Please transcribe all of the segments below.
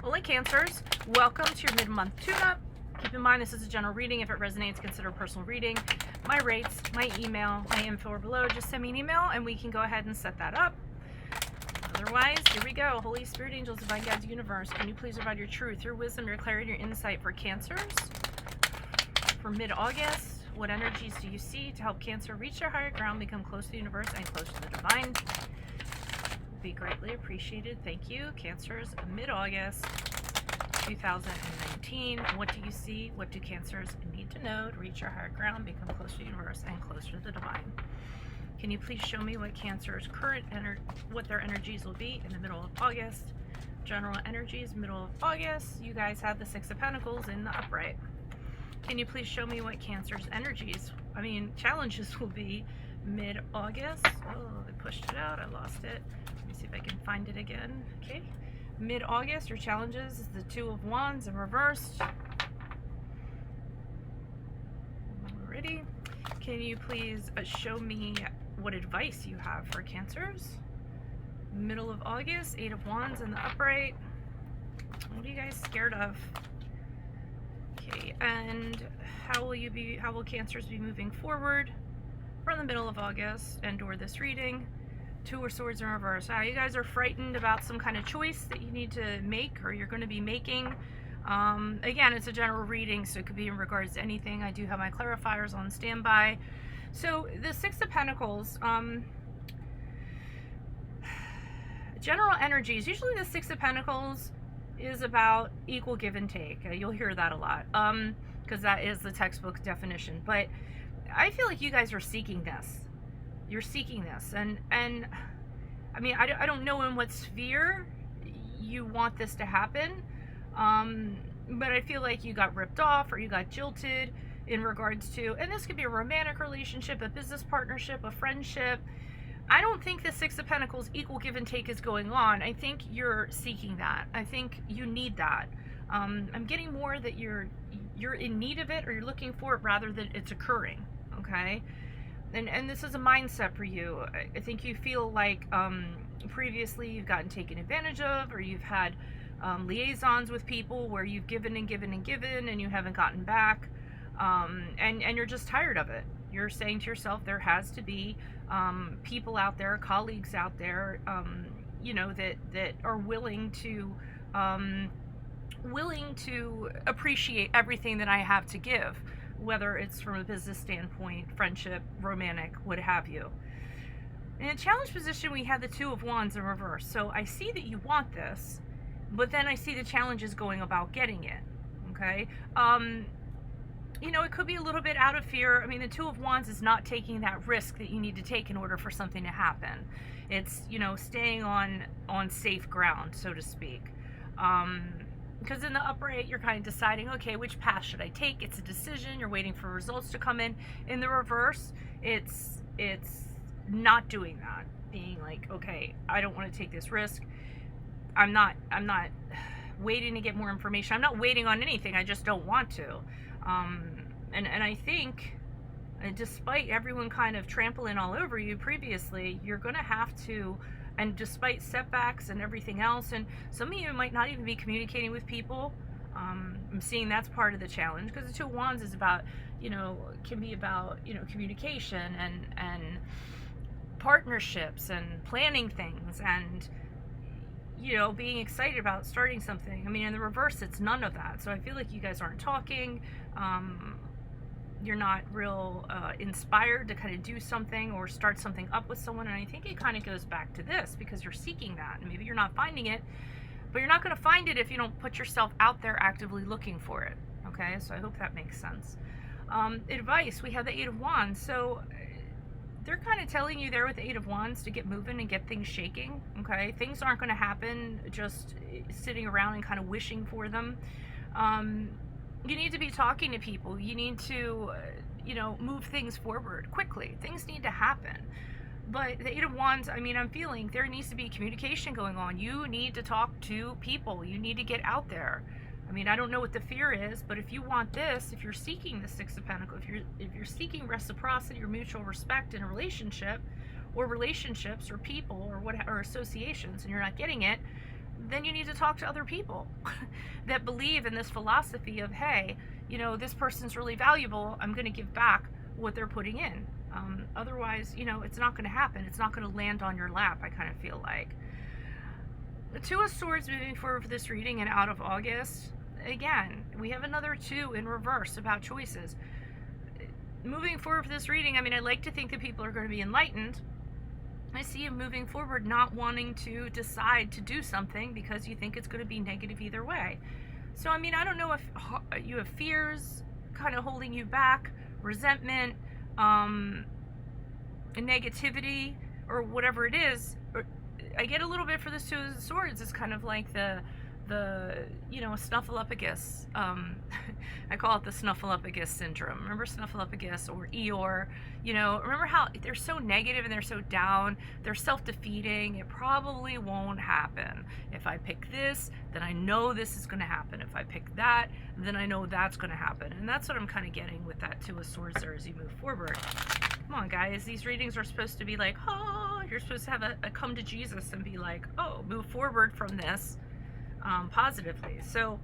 Well, hey Cancers, welcome to your mid-month tune-up. Keep in mind this is a general reading. If it resonates, consider a personal reading. My rates, my email, my info are below. Just send me an email and we can go ahead and set that up. Otherwise, here we go. Holy Spirit, angels, divine guides, universe, can you please provide your truth, your wisdom, your clarity, your insight for Cancers? For mid-August, what energies do you see to help Cancer reach their higher ground, become close to the universe and close to the divine? Be greatly appreciated. Thank you. Cancers, mid-August 2019. What do you see? What do Cancers need to know to reach your higher ground, become closer to the universe and closer to the divine? Can you please show me what Cancer's current what their energies will be in the middle of August? General energies, middle of August. You guys have the Six of Pentacles in the upright. Can you please show me what Cancer's energies, challenges will be mid-August? Oh, they pushed it out. I lost it. Let me see if I can find it again. Okay. Mid-August, your challenges is the Two of Wands in reverse. Alrighty. Can you please show me what advice you have for Cancers? Middle of August, Eight of Wands in the upright. What are you guys scared of? Okay, and how will Cancers be moving forward from the middle of August and or this reading? Two of Swords in reverse. You guys are frightened about some kind of choice that you need to make or you're going to be making. Again, it's a general reading, so it could be in regards to anything. I do have my clarifiers on standby. So the Six of Pentacles, general energies, usually the Six of Pentacles is about equal give and take. You'll hear that a lot because that is the textbook definition. But I feel like you guys are seeking this. You're seeking this, and I don't know in what sphere you want this to happen, but I feel like you got ripped off or you got jilted in regards to, and this could be a romantic relationship, a business partnership, a friendship. I don't think the Six of Pentacles equal give and take is going on. I think you're seeking that. I think you need that. I'm getting more that you're in need of it or you're looking for it rather than it's occurring. Okay. And this is a mindset for you. I think you feel like previously you've gotten taken advantage of, or you've had liaisons with people where you've given and given and given and you haven't gotten back, and you're just tired of it. You're saying to yourself, there has to be people out there, colleagues out there, that are willing to appreciate everything that I have to give, whether it's from a business standpoint, friendship, romantic, what have you. In a challenge position, we have the Two of Wands in reverse. So I see that you want this, but then I see the challenges going about getting it. Okay. It could be a little bit out of fear. The Two of Wands is not taking that risk that you need to take in order for something to happen. It's, staying on safe ground, so to speak. Because in the upright, you're kind of deciding, okay, which path should I take? It's a decision. You're waiting for results to come in. In the reverse, it's not doing that. Being like, okay, I don't want to take this risk. I'm not waiting to get more information. I'm not waiting on anything. I just don't want to. And I think, despite everyone kind of trampling all over you previously, you're going to have to. And despite setbacks and everything else, and some of you might not even be communicating with people. I'm seeing that's part of the challenge, because the Two of Wands is about, can be about, communication and partnerships and planning things and, being excited about starting something. In the reverse, it's none of that. So I feel like you guys aren't talking. You're not real inspired to kind of do something or start something up with someone. And I think it kind of goes back to this, because you're seeking that. And maybe you're not finding it, but you're not going to find it if you don't put yourself out there actively looking for it. Okay, so I hope that makes sense. Advice, we have the Eight of Wands. So they're kind of telling you there with the Eight of Wands to get moving and get things shaking. Okay, things aren't going to happen just sitting around and kind of wishing for them. You need to be talking to people. You need to, move things forward quickly. Things need to happen. But the Eight of Wands, I'm feeling there needs to be communication going on. You need to talk to people. You need to get out there. I don't know what the fear is, but if you want this, if you're seeking the Six of Pentacles, if you're seeking reciprocity or mutual respect in a relationship, or relationships, or people, or associations, and you're not getting it, then you need to talk to other people that believe in this philosophy of, hey, you know, this person's really valuable. I'm going to give back what they're putting in. Otherwise, you know, it's not going to happen. It's not going to land on your lap, I kind of feel like. The Two of Swords moving forward for this reading and out of August. Again, we have another 2 in reverse about choices. Moving forward for this reading, I mean, I like to think that people are going to be enlightened. I see you moving forward not wanting to decide to do something because you think it's going to be negative either way. So, I mean, I don't know if you have fears kind of holding you back, resentment, negativity, or whatever it is. I get a little bit for this Two of Swords. It's kind of like the you know, snuffleupagus. I call it the snuffleupagus syndrome. Remember snuffleupagus or Eeyore? You know, remember how they're so negative and they're so down, they're self-defeating. It probably won't happen. If I pick this, then I know this is going to happen. If I pick that, then I know that's going to happen. And that's what I'm kind of getting with that Two of Swords there as you move forward. Come on, guys. These readings are supposed to be like, oh, you're supposed to have a come to Jesus and be like, oh, move forward from this positively. So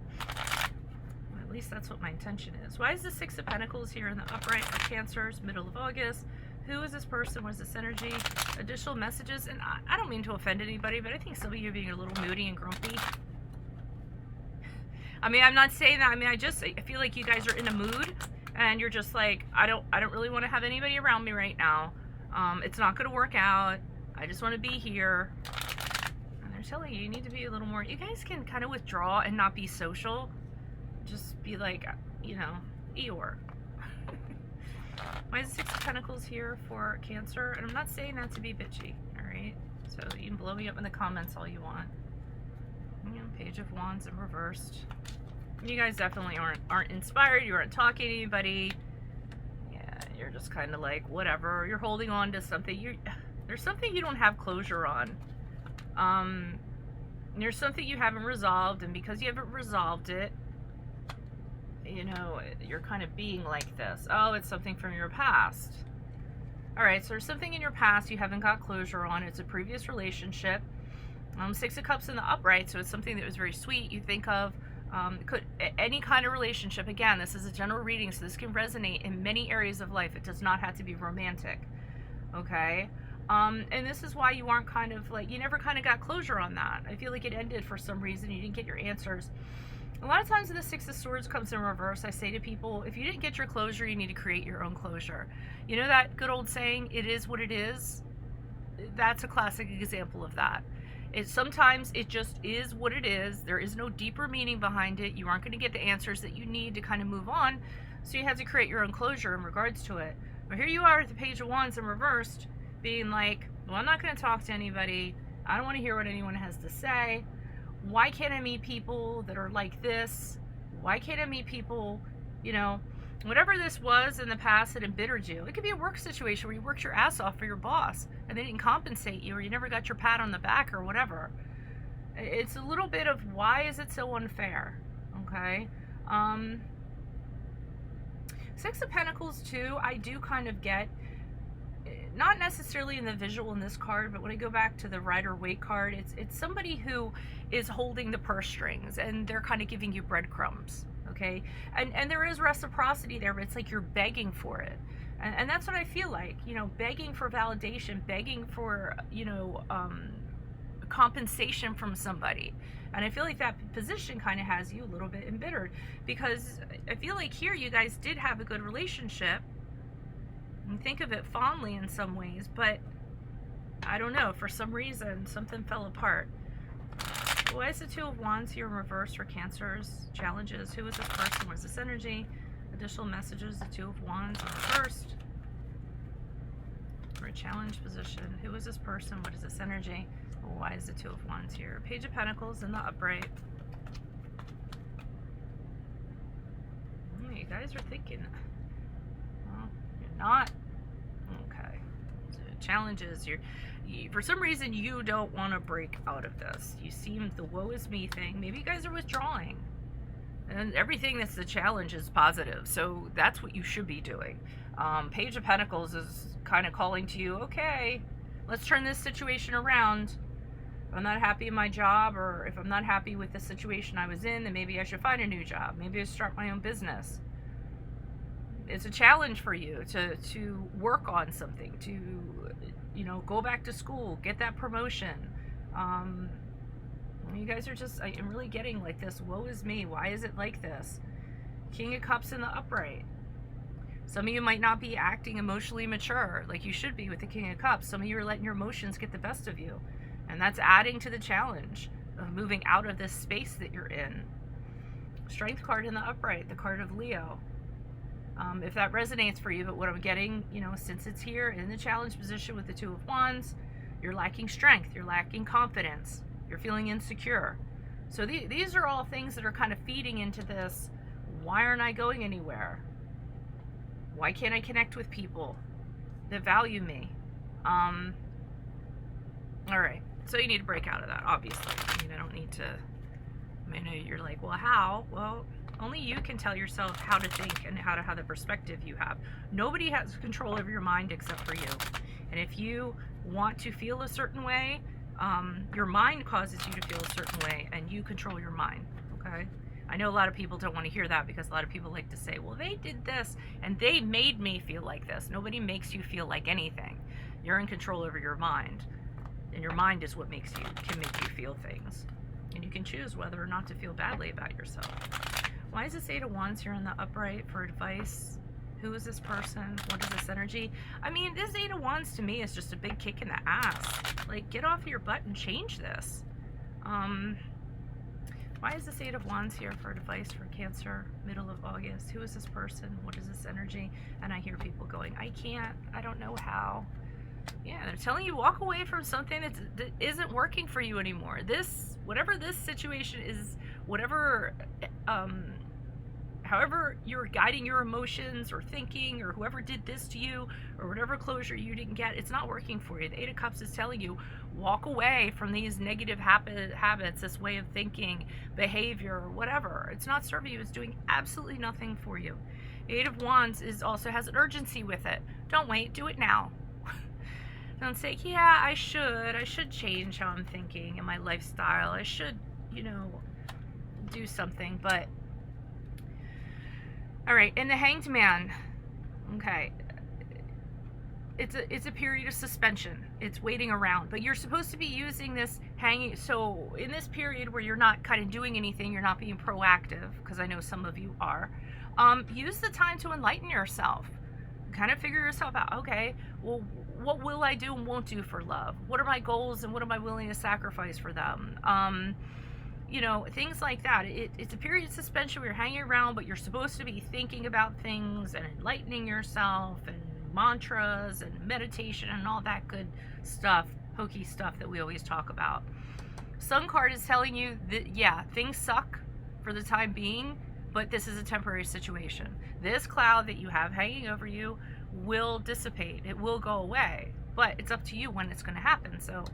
at least that's what my intention is. Why is the Six of Pentacles here in the upright for Cancers, middle of August? Who is this person? What is this energy? Additional messages. And I don't mean to offend anybody, but I think some of you are being a little moody and grumpy. I mean, I'm not saying that. I mean, I feel like you guys are in a mood and you're just like, I don't really want to have anybody around me right now. It's not going to work out. I just want to be here. They're telling you, you need to be a little more, you guys can kind of withdraw and not be social. Just be like, you know, Eeyore. Why is the Six of Pentacles here for Cancer? And I'm not saying that to be bitchy, alright? So you can blow me up in the comments all you want. You know, Page of Wands in reversed. You guys definitely aren't inspired. You aren't talking to anybody. Yeah, you're just kind of like, whatever. You're holding on to something. There's something you don't have closure on. There's something you haven't resolved, and because you haven't resolved it, you know, you're kind of being like this. Oh, it's something from your past. Alright, so there's something in your past you haven't got closure on. It's a previous relationship. Six of Cups in the upright, so it's something that was very sweet. You think of any kind of relationship. Again, this is a general reading, so this can resonate in many areas of life. It does not have to be romantic. Okay? And this is why you aren't kind of like, you never kind of got closure on that. I feel like it ended for some reason. You didn't get your answers. A lot of times when the Six of Swords comes in reverse, I say to people, if you didn't get your closure, you need to create your own closure. You know that good old saying, it is what it is? That's a classic example of that. Sometimes it just is what it is. There is no deeper meaning behind it. You aren't going to get the answers that you need to kind of move on. So you have to create your own closure in regards to it. But here you are at the Page of Wands in reversed, being like, well, I'm not going to talk to anybody. I don't want to hear what anyone has to say. Why can't I meet people that are like this? Why can't I meet people, you know, whatever this was in the past that embittered you. It could be a work situation where you worked your ass off for your boss and they didn't compensate you, or you never got your pat on the back or whatever. It's a little bit of, why is it so unfair? Okay. Six of Pentacles too, I do kind of get, not necessarily in the visual in this card, but when I go back to the Rider Waite card, it's somebody who is holding the purse strings and they're kind of giving you breadcrumbs, okay? And there is reciprocity there, but it's like you're begging for it. And that's what I feel like, you know, begging for validation, begging for, you know, compensation from somebody. And I feel like that position kind of has you a little bit embittered, because I feel like here you guys did have a good relationship. You think of it fondly in some ways, but I don't know, for some reason something fell apart. Why is the Two of Wands here in reverse for Cancers? Challenges. Who is this person? What is this energy? Additional messages. The Two of Wands in reversed for a challenge position. Who is this person? What is this energy? Why is the Two of Wands here? Page of Pentacles in the upright. You guys are thinking, well, you're not. Okay. So challenges. You for some reason you don't want to break out of this. You seem the woe is me thing. Maybe you guys are withdrawing. And everything that's the challenge is positive. So that's what you should be doing. Page of Pentacles is kind of calling to you, okay, let's turn this situation around. I'm not happy in my job, or if I'm not happy with the situation I was in, then maybe I should find a new job. Maybe I should start my own business. It's a challenge for you to work on something, to, you know, go back to school, get that promotion. You guys are just, I'm really getting like this, woe is me, why is it like this? King of Cups in the upright. Some of you might not be acting emotionally mature like you should be with the King of Cups. Some of you are letting your emotions get the best of you. And that's adding to the challenge of moving out of this space that you're in. Strength card in the upright, the card of Leo. If that resonates for you, but what I'm getting, you know, since it's here in the challenge position with the Two of Wands, you're lacking strength, you're lacking confidence, you're feeling insecure. So these are all things that are kind of feeding into this, why aren't I going anywhere? Why can't I connect with people that value me? All right, so you need to break out of that, obviously. I mean, I don't need to, I know you're like, well, how? Well, only you can tell yourself how to think and how to have the perspective you have. Nobody has control over your mind except for you. And if you want to feel a certain way, your mind causes you to feel a certain way, and you control your mind, okay? I know a lot of people don't want to hear that, because a lot of people like to say, well, they did this and they made me feel like this. Nobody makes you feel like anything. You're in control over your mind, and your mind is what can make you feel things. And you can choose whether or not to feel badly about yourself. Why is this Eight of Wands here in the upright for advice? Who is this person? What is this energy? I mean, this Eight of Wands to me is just a big kick in the ass. Like, get off your butt and change this. Why is this Eight of Wands here for advice for Cancer, middle of August? Who is this person? What is this energy? And I hear people going, I can't, I don't know how. Yeah, they're telling you walk away from something that isn't working for you anymore. This, whatever this situation is, whatever, however you're guiding your emotions or thinking, or whoever did this to you, or whatever closure you didn't get, it's not working for you. The Eight of Cups is telling you, walk away from these negative habits, this way of thinking, behavior, whatever. It's not serving you. It's doing absolutely nothing for you. Eight of Wands also has an urgency with it. Don't wait. Do it now. Don't say, yeah, I should change how I'm thinking and my lifestyle. I should, you know, do something. But all right, and the Hanged Man, okay, it's a period of suspension. It's waiting around, but you're supposed to be using this hanging. So in this period where you're not kind of doing anything, you're not being proactive, because I know some of you are, use the time to enlighten yourself. Kind of figure yourself out. Okay, well, what will I do and won't do for love? What are my goals and what am I willing to sacrifice for them? You know, things like that. It's a period of suspension where you're hanging around, but you're supposed to be thinking about things and enlightening yourself, and mantras and meditation and all that good stuff, hokey stuff that we always talk about. Sun card is telling you that, yeah, things suck for the time being, but this is a temporary situation. This cloud that you have hanging over you will dissipate. It will go away, but it's up to you when it's going to happen. So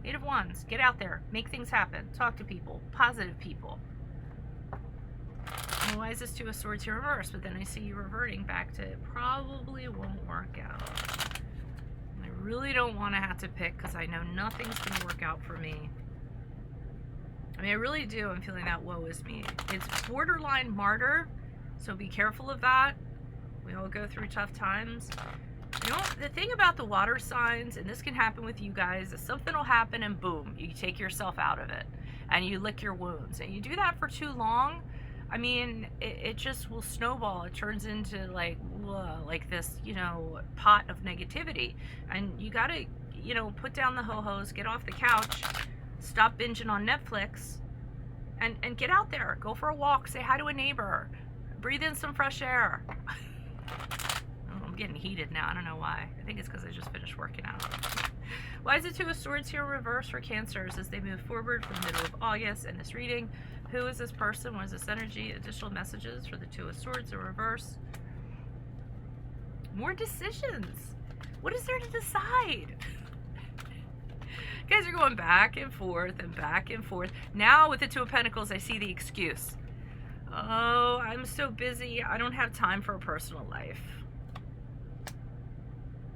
Eight of Wands, get out there, make things happen, talk to people, positive people. And why is this Two of Swords here reversed? But then I see you reverting back to, it probably won't work out. I really don't want to have to pick, because I know nothing's going to work out for me. I mean, I really do. I'm feeling that woe is me. It's borderline martyr, so be careful of that. We all go through tough times. You know, the thing about the water signs, and this can happen with you guys, is something will happen and boom, you take yourself out of it and you lick your wounds. And you do that for too long, I mean, it just will snowball. It turns into like this, you know, pot of negativity. And you got to, you know, put down the ho-hos, get off the couch, stop binging on Netflix, and get out there. Go for a walk, say hi to a neighbor, breathe in some fresh air. I'm getting heated now. I don't know why. I think it's because I just finished working out. Why is the Two of Swords here reversed for Cancers as they move forward from the middle of August in this reading? Who is this person? What is this energy? Additional messages for the Two of Swords in reverse. More decisions. What is there to decide? You guys are going back and forth and back and forth. Now with the Two of Pentacles, I see the excuse. Oh, I'm so busy. I don't have time for a personal life.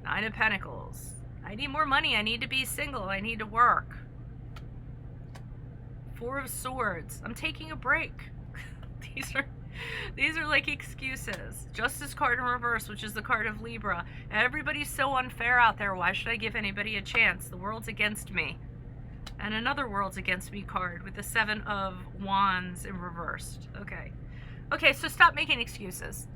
Nine of Pentacles. I need more money. I need to be single. I need to work. Four of Swords. I'm taking a break. These are like excuses. Justice card in reverse, which is the card of Libra. Everybody's so unfair out there. Why should I give anybody a chance? The world's against me. And another world's against me card with the Seven of Wands in reversed. Okay. Okay, so stop making excuses.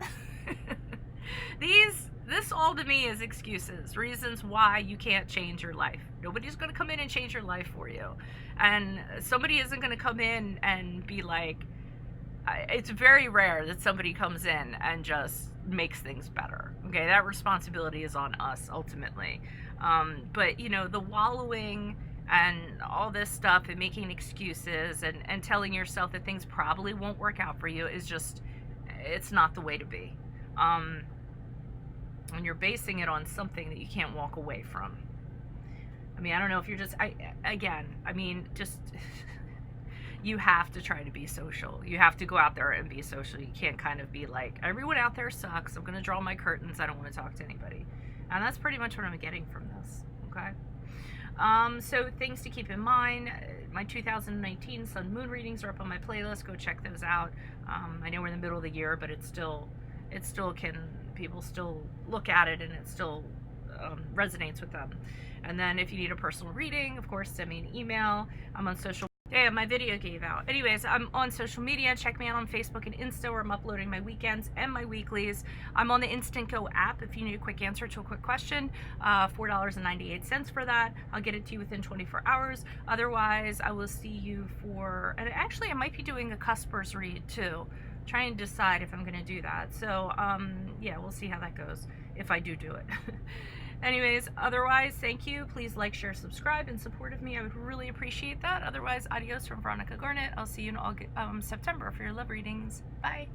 This all to me is excuses, reasons why you can't change your life. Nobody's going to come in and change your life for you. And somebody isn't going to come in and be like, it's very rare that somebody comes in and just makes things better. Okay, that responsibility is on us ultimately. But, you know, the wallowing and all this stuff and making excuses and telling yourself that things probably won't work out for you is just, it's not the way to be. And you're basing it on something that you can't walk away from. I mean, I don't know if you're just, just, you have to try to be social. You have to go out there and be social. You can't kind of be like, everyone out there sucks. I'm going to draw my curtains. I don't want to talk to anybody. And that's pretty much what I'm getting from this. Okay. So things to keep in mind. My 2019 Sun Moon readings are up on my playlist. Go check those out. I know we're in the middle of the year, but it still can, people still look at it and it still resonates with them. And then if you need a personal reading, of course, send me an email. I'm on social. Yeah, my video gave out. Anyways, I'm on social media. Check me out on Facebook and Insta, where I'm uploading my weekends and my weeklies. I'm on the Instant Go app if you need a quick answer to a quick question. $4.98 for that. I'll get it to you within 24 hours. Otherwise, I will see you for, and actually I might be doing a Cuspers read too. Trying to decide if I'm going to do that. So, yeah, we'll see how that goes if I do it. Anyways, otherwise, thank you. Please like, share, subscribe in support of me. I would really appreciate that. Otherwise, adios from Veronica Garnett. I'll see you in September for your love readings. Bye.